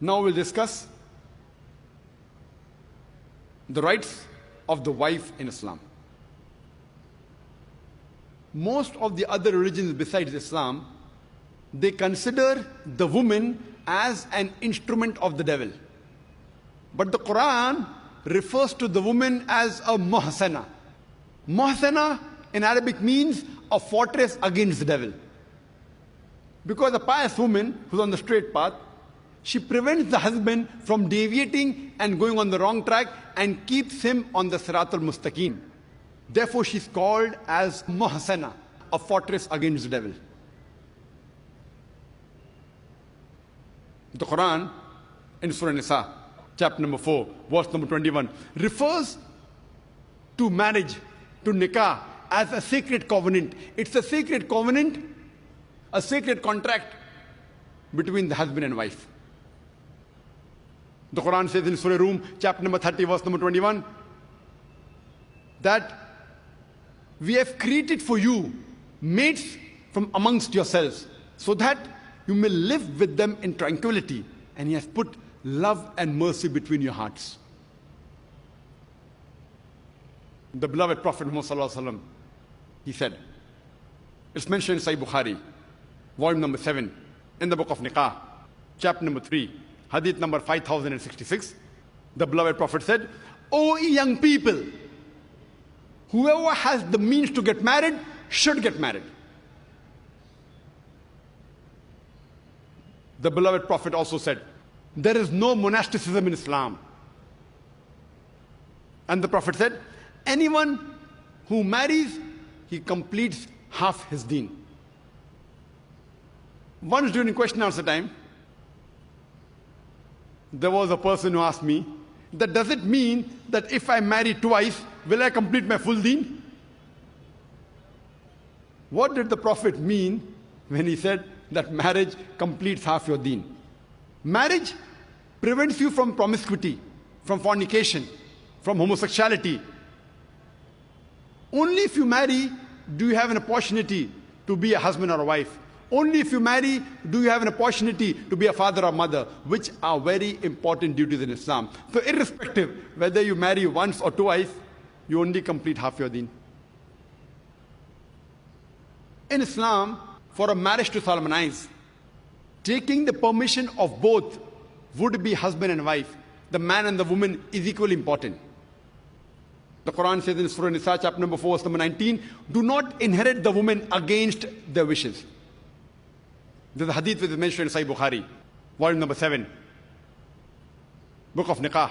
Now we'll discuss the rights of the wife in Islam. Most of the other religions besides Islam, they consider the woman as an instrument of the devil. But the Quran refers to the woman as a muhsana. Muhsana in Arabic means a fortress against the devil. Because a pious woman who's on the straight path, she prevents the husband from deviating and going on the wrong track and keeps him on the Siratul Mustaqim. Therefore, she's called as muhsana, a fortress against the devil. The Quran in Surah Nisa, chapter number 4, verse number 21, refers to marriage, to nikah, as a sacred covenant. It's a sacred covenant, a sacred contract between the husband and wife. The Quran says in Surah Rum, chapter number 30, verse number 21, that we have created for you mates from amongst yourselves, so that you may live with them in tranquility. And He has put love and mercy between your hearts. The beloved Prophet Muhammad, he said, it's mentioned in Sahih Bukhari, volume number 7, in the book of Nikah, chapter number 3, hadith number 5066. The beloved Prophet said, "O young people, whoever has the means to get married should get married." The beloved Prophet also said, there is no monasticism in Islam. And the Prophet said, anyone who marries, he completes half his deen. Once during question answer time, there was a person who asked me, that does it mean that if I marry twice, will I complete my full deen? What did the Prophet mean when he said that marriage completes half your deen? Marriage prevents you from promiscuity, from fornication, from homosexuality. Only if you marry do you have an opportunity to be a husband or a wife. Only if you marry do you have an opportunity to be a father or mother, which are very important duties in Islam. So irrespective whether you marry once or twice, you only complete half your deen. In Islam, for a marriage to solemnize, taking the permission of both would be husband and wife, the man and the woman, is equally important. The Quran says in Surah Nisa, chapter number 4, verse number 19, do not inherit the woman against their wishes. There's a hadith which is mentioned in Sahih Bukhari, volume number 7, book of Nikah,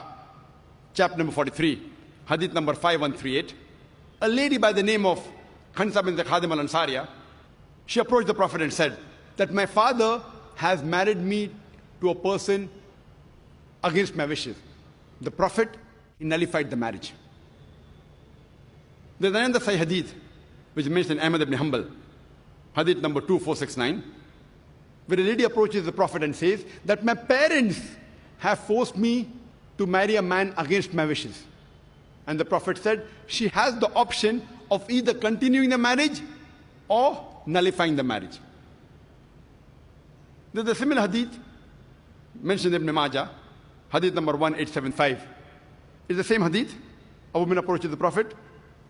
chapter number 43, hadith number 5138. A lady by the name of Khansa bint Khadim al-Ansariya, she approached the Prophet and said that my father has married me to a person against my wishes. The Prophet, he nullified the marriage. There's another Sahih hadith which is mentioned in Ahmad ibn Hanbal, hadith number 2469, where a lady approaches the Prophet and says that my parents have forced me to marry a man against my wishes. And the Prophet said she has the option of either continuing the marriage or nullifying the marriage. There's a similar hadith mentioned in Ibn Majah, hadith number 1875. It's the same hadith. A woman approaches the Prophet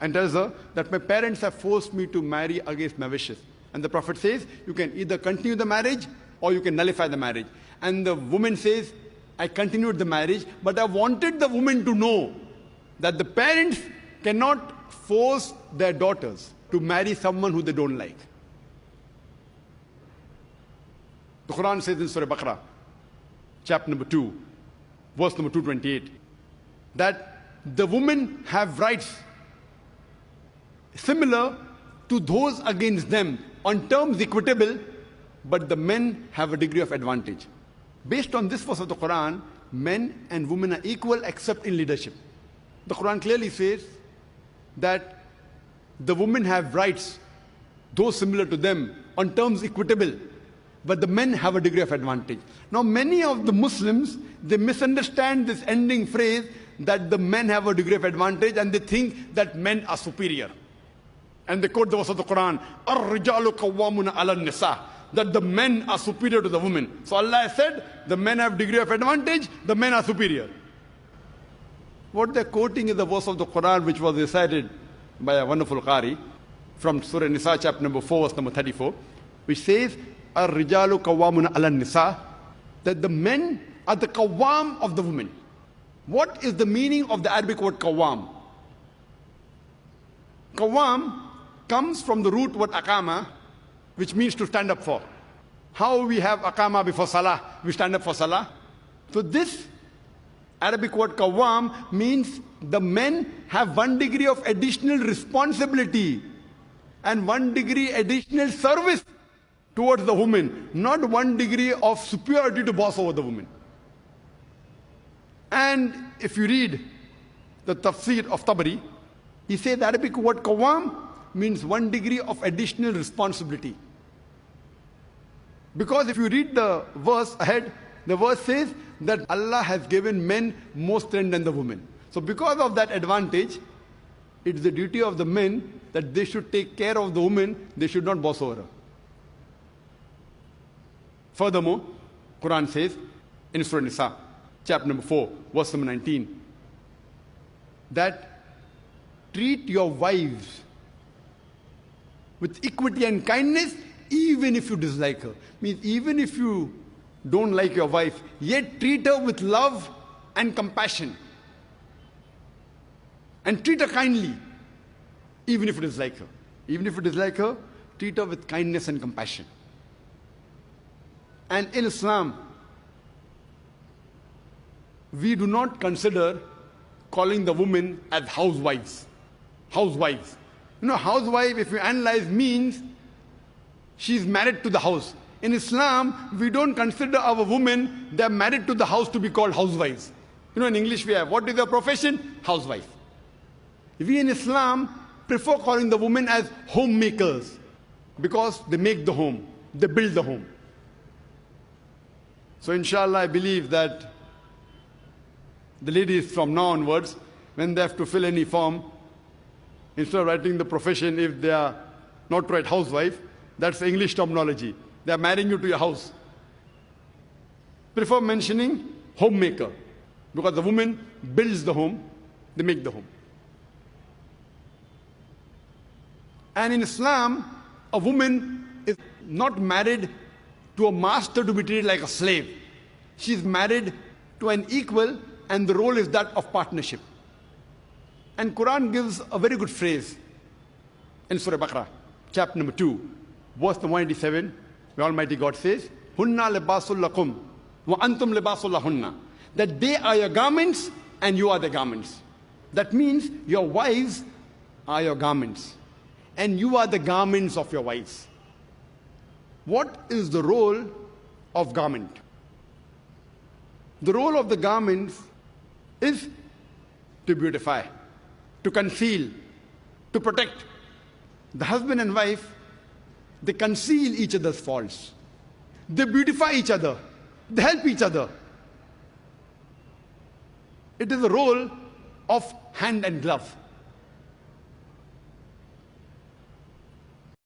and tells her that my parents have forced me to marry against my wishes. And the Prophet says, you can either continue the marriage or you can nullify the marriage. And the woman says, I continued the marriage, but I wanted the woman to know that the parents cannot force their daughters to marry someone who they don't like. The Quran says in Surah Baqarah, chapter number 2, verse number 228, that the women have rights similar to those against them on terms equitable, but the men have a degree of advantage. Based on this verse of the Quran, men and women are equal except in leadership. The Quran clearly says that the women have rights, those similar to them, on terms equitable, but the men have a degree of advantage. Now, many of the Muslims, they misunderstand this ending phrase that the men have a degree of advantage, and they think that men are superior. And they quote the verse of the Quran, "Ar-rijalu qawwamuna 'ala an-nisa." that the men are superior to the women. So Allah has said, the men have degree of advantage, the men are superior. What they're quoting is the verse of the Quran which was recited by a wonderful Qari from Surah Nisa chapter number 4 verse number 34, which says, Ar-rijalu qawwamuna 'ala nisa, that the men are the qawwam of the women. What is the meaning of the Arabic word qawwam? Qawwam comes from the root word aqama, which means to stand up for. How we have aqama before salah, we stand up for salah. So this Arabic word qawwam means the men have 1 degree of additional responsibility and 1 degree additional service towards the woman, not 1 degree of superiority to boss over the woman. And if you read the tafsir of Tabari, he says the Arabic word qawwam means 1 degree of additional responsibility. Because if you read the verse ahead, the verse says that Allah has given men more strength than the women. So because of that advantage, it's the duty of the men that they should take care of the woman, they should not boss over her. Furthermore, Quran says in Surah Nisa, chapter number 4, verse number 19, that treat your wives with equity and kindness, even if you dislike her. Means even if you don't like your wife, yet treat her with love and compassion. And treat her kindly, even if you dislike her. Even if you dislike her, treat her with kindness and compassion. And in Islam, we do not consider calling the women as housewives. Housewives. You know, housewife, if you analyze, means she's married to the house. In Islam, we don't consider our women, they're married to the house, to be called housewives. You know, in English we have, what is their profession? Housewife. We in Islam prefer calling the women as homemakers because they make the home, they build the home. So inshallah, I believe that the ladies from now onwards, when they have to fill any form, instead of writing the profession, if they are not to write housewife, that's the English terminology. They are marrying you to your house. Prefer mentioning homemaker, because the woman builds the home, they make the home. And in Islam, a woman is not married to a master to be treated like a slave. She is married to an equal, and the role is that of partnership. And Quran gives a very good phrase in Surah Baqarah, chapter number 2, verse number 187, where Almighty God says, Hunna libasul lakum wa antum libasul lahunna. That they are your garments and you are the garments. That means your wives are your garments and you are the garments of your wives. What is the role of garment? The role of the garments is to beautify, to conceal, to protect. The husband and wife, they conceal each other's faults. They beautify each other. They help each other. It is the role of hand and glove.